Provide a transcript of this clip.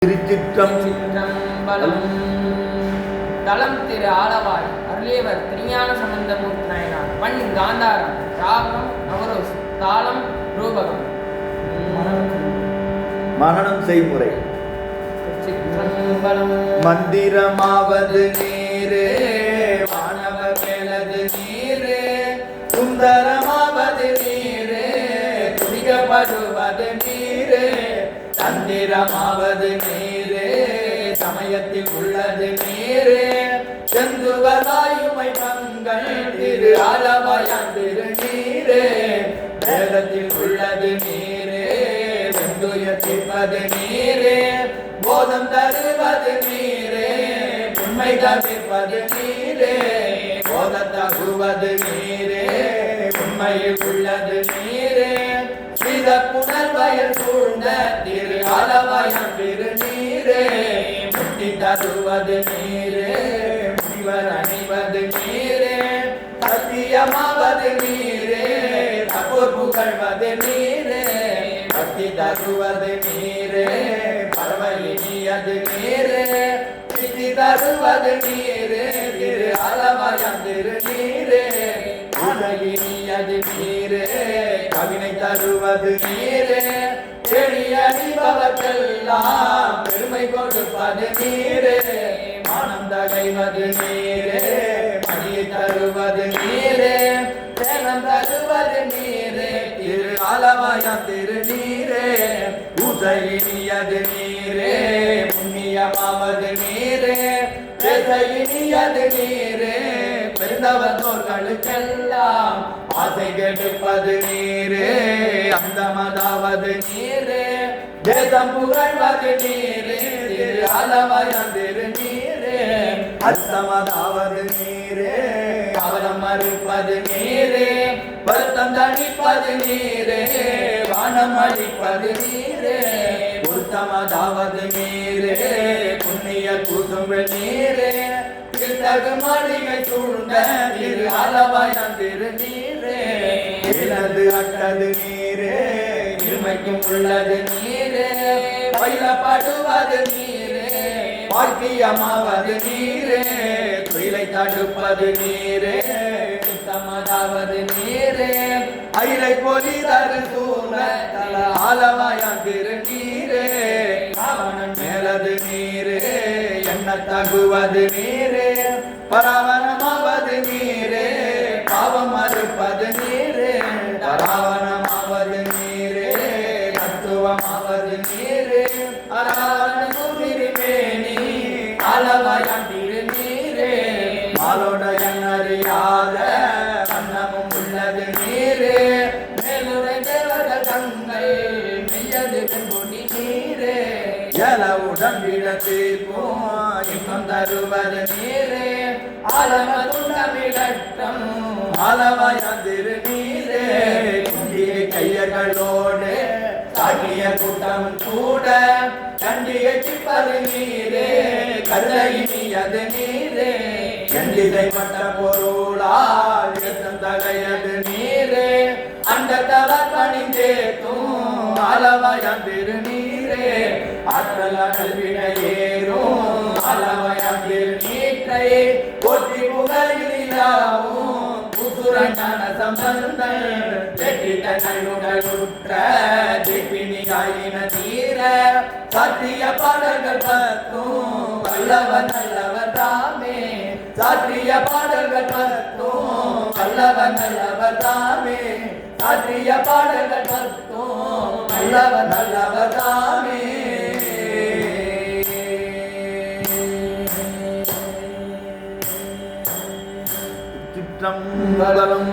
திருச்சிற்றம்பலம். தலம் திரு ஆலவாய் அருளியவர் திருஞான சம்பந்தமூர்த்தி நாயனார். பண் காந்தாரம், ராகம் நவரோஸ், தாளம் ரூபகம். மரணம் செய்முறை. திருச்சிற்றம்பலம். மந்திரமாவது நீரே, வானவர் மேலது நீரே, சுந்தரமாவது நீரே, துதிக்கப்படுவது நீரே, தந்திரமாவது நீரே, சமயத்தில் உள்ளது நீரே, செந்துவதாயுமை மங்கள் திரு ஆலவாயான் திரு நீரே, வேதத்தில் உள்ளது நீரே, வெந்துயர்த்திப்பது நீரே, போதம் தருவது நீரே, உண்மை தவிர்ப்பது நீரே, போதத்தகுவது நீரே, உண்மையில் உள்ளது நீரே, புனல் வயல் சூழ்ந்த திரு ஆலவாயான் திரு நீரே, முட்டி தருவது நீரே, முனிவர் அணிவது நீரே, சத்தியமாவது நீரே, தப்போர் புகழ்வது நீரே, பக்தி தருவது நீரே, பரவலினியது நீரே, சித்தி தருவது நீரே, திரு ஆலவாயான் திரு நீரே, உலகினியது நீரே, கவினை தருவது நீரே, எளிய அறிபவர்க்கெல்லாம் பெருமை கொடுப்பது நீரே, மனம் தகைவது நீரே, மணியை தருவது நீரே, தேனம் தருவது நீரே, திரு ஆலவாயான் திரு நீரே, பூசையினியது நீரே, புண்ணியமாவது நீரே, பேசையினியது நீரே, பெருந்தவர்களுக்கெல்லாம் ஆசை கெடுப்பது நீரே, அந்தமதாவது நீரே, தேசம் புகழ்வது நீரே, திரு ஆலவாயான் திரு நீரே, அர்த்தமதாவது நீரே, அவலம் மறுப்பது நீரே, வருத்தம் தணிப்பது நீரே, வானம் அளிப்பது நீரே, உத்தமதாவது நீரே, புண்ணிய குசும்பு நீரே, தகு மாளிகை சூழ்ந்த திரு ஆலவாயான் திரு நீரே, இலது அட்டது நீரே, இருமைக்கும் உள்ளது நீரே, பயிலப்படுவது நீரே, பாக்கியமாவது நீரே, துயிலை தடுப்பது நீரே, சுத்தமதாவது நீரே, அயிலை பொலி தரு சூழ தல ஆலவாயான் திரு நீரே, அவனன் மேலது நீரே, என்ன தகுவது நீரே, பராவணமாவது நீரே, பாவம் மறுப்பது நீரே, பராவணமாவது நீரே, தத்துவமாவது நீரே, அராவண முதிரிமேனி ஆலவாயான் திரு நீரே, மாலோடையன் அறியாத வண்ணமும் உள்ளது நீரே, மேலுரை தேவர்கள் தங்கள் மெய்யது பெண்பொடி நீரே, எலவுடன் விடத்தீர்ப்போம் இன்பம் தருவது நீரே, ஆலமதுண்டமிழட்டம் ஆலவாயான் திரு நீரே, குண்டிய கையர்களோடு சாட்டிய கூட்டம் கூட கண்டிகை சிப்பது நீரே, கருதையினியது நீரே, கண்டிதை பட்ட பொருளால் எழுத்தம் தகையது நீரே, அந்த தவர் பணிந்தேத்தும் ஆலவாயான் திரு நீரே, ஆற்றல கல்வினையேறும் ஆலவாயான் திரு நீற்றை, போற்றி புகழிலாவும் புசுரஞான சம்பந்தன் வெற்றிட்ட நல்லுடலுற்ற திப்பினிகாயின தீர, சாற்றிய பாடல்கள் பத்தும் வல்லவர் நல்லவர் தாமே, சாற்றிய பாடல்கள் பத்தும் வல்லவர் நல்லவர் தாமே, சாற்றிய பாடல்கள் பத்தும் வல்லவர் நல்லவர் தாமே. சிற்றம்பலம்.